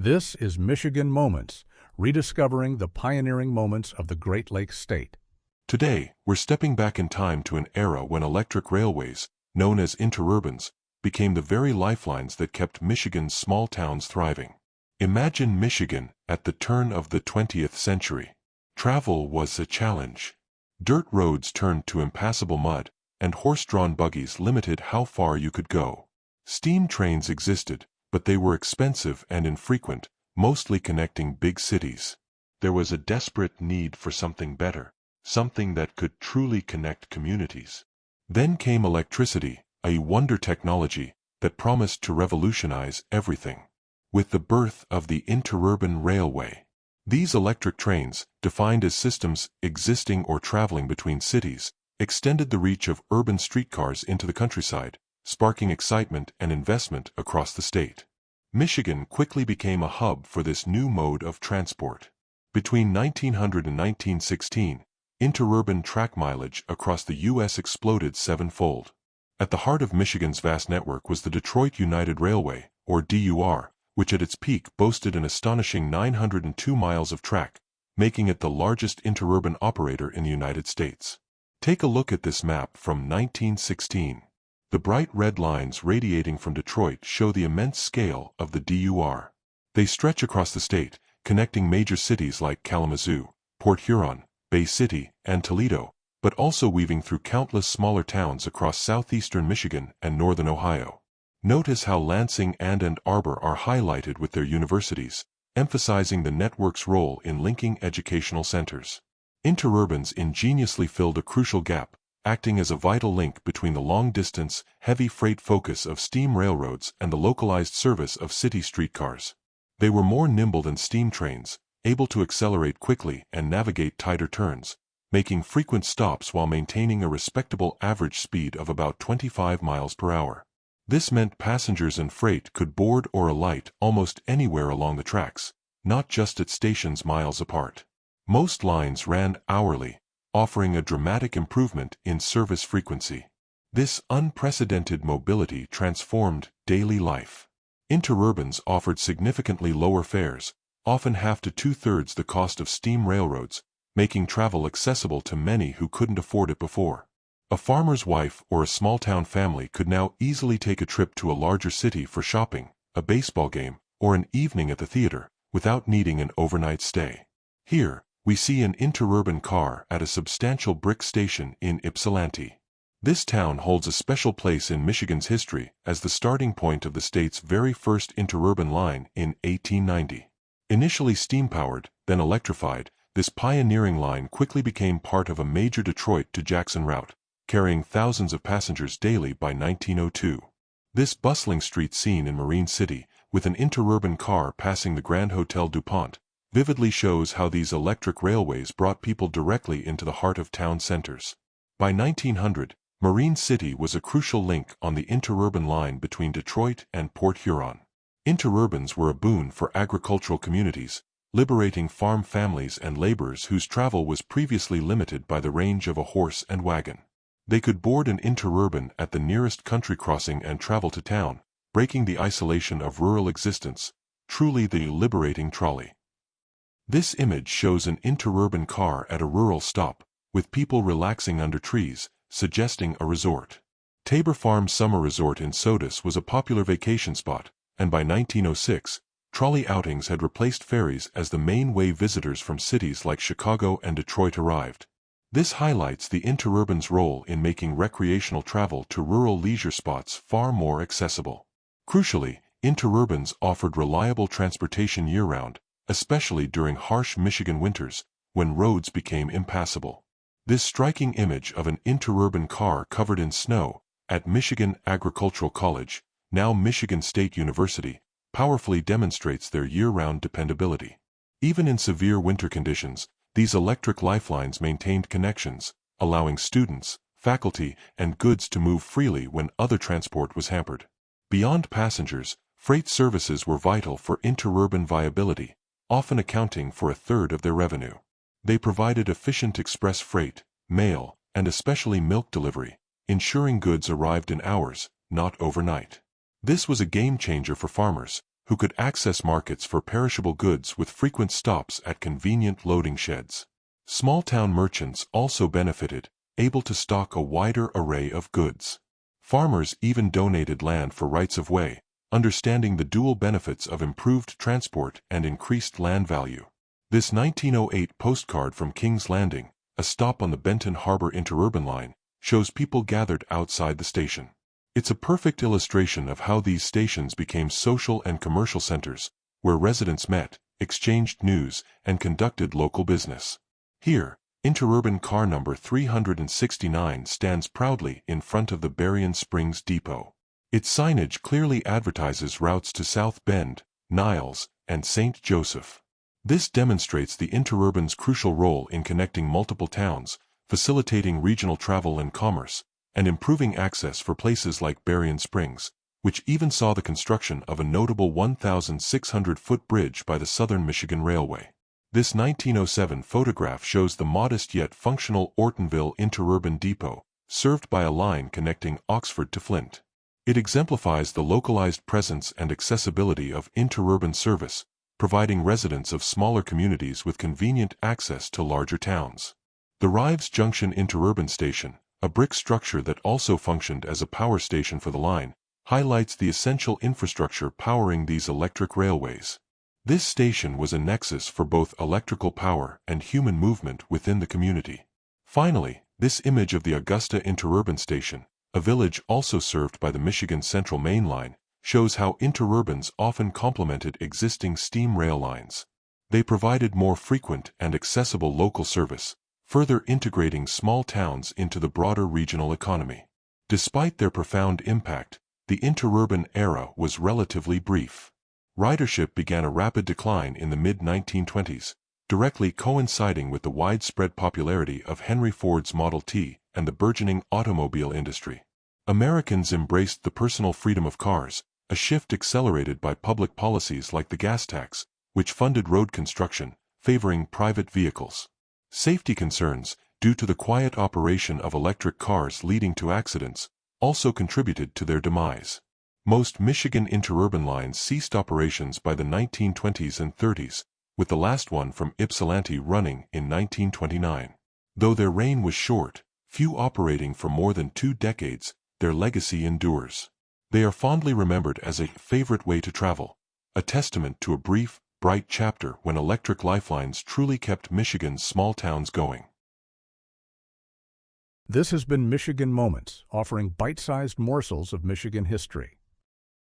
This is Michigan Moments, rediscovering the pioneering moments of the Great Lakes State. Today, we're stepping back in time to an era when electric railways, known as interurbans, became the very lifelines that kept Michigan's small towns thriving. Imagine Michigan at the turn of the 20th century. Travel was a challenge. Dirt roads turned to impassable mud, and horse-drawn buggies limited how far you could go. Steam trains existed, but they were expensive and infrequent, mostly connecting big cities. There was a desperate need for something better, something that could truly connect communities. Then came electricity, a wonder technology that promised to revolutionize everything. With the birth of the interurban railway, these electric trains, defined as systems existing or traveling between cities, extended the reach of urban streetcars into the countryside, sparking excitement and investment across the state. Michigan quickly became a hub for this new mode of transport. Between 1900 and 1916, interurban track mileage across the U.S. exploded sevenfold. At the heart of Michigan's vast network was the Detroit United Railway, or DUR, which at its peak boasted an astonishing 902 miles of track, making it the largest interurban operator in the United States. Take a look at this map from 1916. The bright red lines radiating from Detroit show the immense scale of the DUR. They stretch across the state, connecting major cities like Kalamazoo, Port Huron, Bay City, and Toledo, but also weaving through countless smaller towns across southeastern Michigan and northern Ohio. Notice how Lansing and Ann Arbor are highlighted with their universities, emphasizing the network's role in linking educational centers. Interurbans ingeniously filled a crucial gap, acting as a vital link between the long-distance, heavy freight focus of steam railroads and the localized service of city streetcars. They were more nimble than steam trains, able to accelerate quickly and navigate tighter turns, making frequent stops while maintaining a respectable average speed of about 25 miles per hour. This meant passengers and freight could board or alight almost anywhere along the tracks, not just at stations miles apart. Most lines ran hourly, offering a dramatic improvement in service frequency. This unprecedented mobility transformed daily life. Interurbans offered significantly lower fares, often half to two-thirds the cost of steam railroads, making travel accessible to many who couldn't afford it before. A farmer's wife or a small-town family could now easily take a trip to a larger city for shopping, a baseball game, or an evening at the theater, without needing an overnight stay. Here, we see an interurban car at a substantial brick station in Ypsilanti. This town holds a special place in Michigan's history as the starting point of the state's very first interurban line in 1890. Initially steam-powered, then electrified, this pioneering line quickly became part of a major Detroit to Jackson route, carrying thousands of passengers daily by 1902. This bustling street scene in Marine City, with an interurban car passing the Grand Hotel Du Pont, vividly shows how these electric railways brought people directly into the heart of town centers. By 1900, Marine City was a crucial link on the interurban line between Detroit and Port Huron. Interurbans were a boon for agricultural communities, liberating farm families and laborers whose travel was previously limited by the range of a horse and wagon. They could board an interurban at the nearest country crossing and travel to town, breaking the isolation of rural existence, truly the liberating trolley. This image shows an interurban car at a rural stop, with people relaxing under trees, suggesting a resort. Tabor Farm Summer Resort in Sodus was a popular vacation spot, and by 1906, trolley outings had replaced ferries as the main way visitors from cities like Chicago and Detroit arrived. This highlights the interurban's role in making recreational travel to rural leisure spots far more accessible. Crucially, interurbans offered reliable transportation year-round, especially during harsh Michigan winters, when roads became impassable. This striking image of an interurban car covered in snow, at Michigan Agricultural College, now Michigan State University, powerfully demonstrates their year-round dependability. Even in severe winter conditions, these electric lifelines maintained connections, allowing students, faculty, and goods to move freely when other transport was hampered. Beyond passengers, freight services were vital for interurban viability, often accounting for a third of their revenue. They provided efficient express freight, mail, and especially milk delivery, ensuring goods arrived in hours, not overnight. This was a game changer for farmers, who could access markets for perishable goods with frequent stops at convenient loading sheds. Small-town merchants also benefited, able to stock a wider array of goods. Farmers even donated land for rights-of-way, understanding the dual benefits of improved transport and increased land value. This 1908 postcard from King's Landing, a stop on the Benton Harbor Interurban line, shows people gathered outside the station. It's a perfect illustration of how these stations became social and commercial centers, where residents met, exchanged news, and conducted local business. Here, Interurban car number 369 stands proudly in front of the Berrien Springs depot. Its signage clearly advertises routes to South Bend, Niles, and St. Joseph. This demonstrates the Interurban's crucial role in connecting multiple towns, facilitating regional travel and commerce, and improving access for places like Berrien Springs, which even saw the construction of a notable 1,600-foot bridge by the Southern Michigan Railway. This 1907 photograph shows the modest yet functional Ortonville Interurban depot, served by a line connecting Oxford to Flint. It exemplifies the localized presence and accessibility of interurban service, providing residents of smaller communities with convenient access to larger towns. The Rives Junction Interurban Station, a brick structure that also functioned as a power station for the line, highlights the essential infrastructure powering these electric railways. This station was a nexus for both electrical power and human movement within the community. Finally, this image of the Augusta Interurban Station, a village also served by the Michigan Central Main Line, shows how interurbans often complemented existing steam rail lines. They provided more frequent and accessible local service, further integrating small towns into the broader regional economy. Despite their profound impact, the interurban era was relatively brief. Ridership began a rapid decline in the mid-1920s, directly coinciding with the widespread popularity of Henry Ford's Model T and the burgeoning automobile industry. Americans embraced the personal freedom of cars, a shift accelerated by public policies like the gas tax, which funded road construction, favoring private vehicles. Safety concerns, due to the quiet operation of electric cars leading to accidents, also contributed to their demise. Most Michigan interurban lines ceased operations by the 1920s and 30s, with the last one from Ypsilanti running in 1929. Though their reign was short, few operating for more than 2 decades, their legacy endures. They are fondly remembered as a favorite way to travel, a testament to a brief, bright chapter when electric lifelines truly kept Michigan's small towns going. This has been Michigan Moments, offering bite-sized morsels of Michigan history.